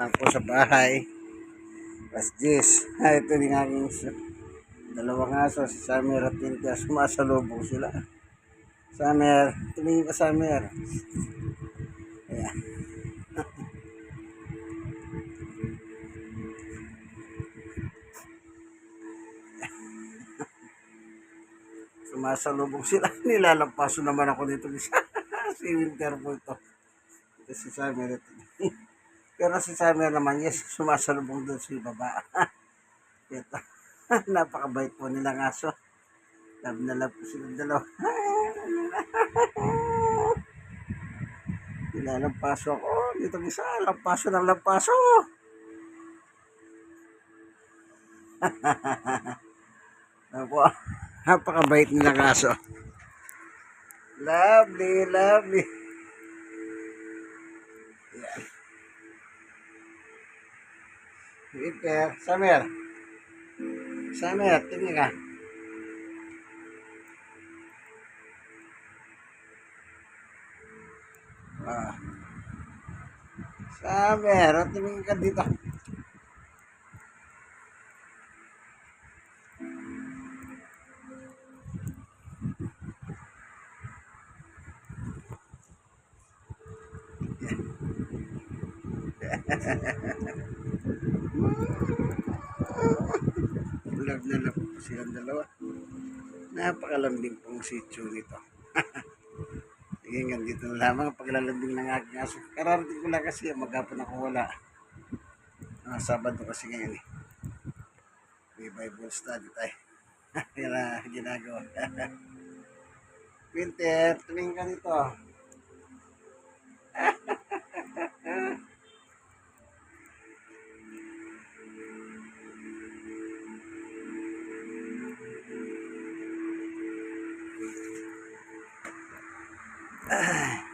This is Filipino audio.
Ako sa bahay. Alas 10. Ito din aking dalawang aso. Si Summer at Cynthia. Sumasalubong sila. Summer. Tumingin ka, Summer. Ayan. Sumasalubong sila. Nilalampaso naman ako dito. Si Winter po ito. Ito si Summer. Pero si Summer naman, yes, sumasalubong doon sa baba. Ito. Napakabait po nilang aso. Love na love po silang dalawa. Nilalampaso ako. Dito isa, lampaso ng lampaso. Ako, napakabait nilang aso. Lovely, lovely. Yan. Winter, Summer. Summer, tingin ka. Ah. Summer, tingin ka dito. Love na love po silang dalawa. Napakalambing pong sityo nito. Hanggang dito na lamang ang paglalambing ng aking aso. Kararating ko lang kasi maghapon ako wala. Sabado kasi ngayon eh. May Bible study tayo. Yan na ginagawa. Winter, tumingin ka dito. Ah.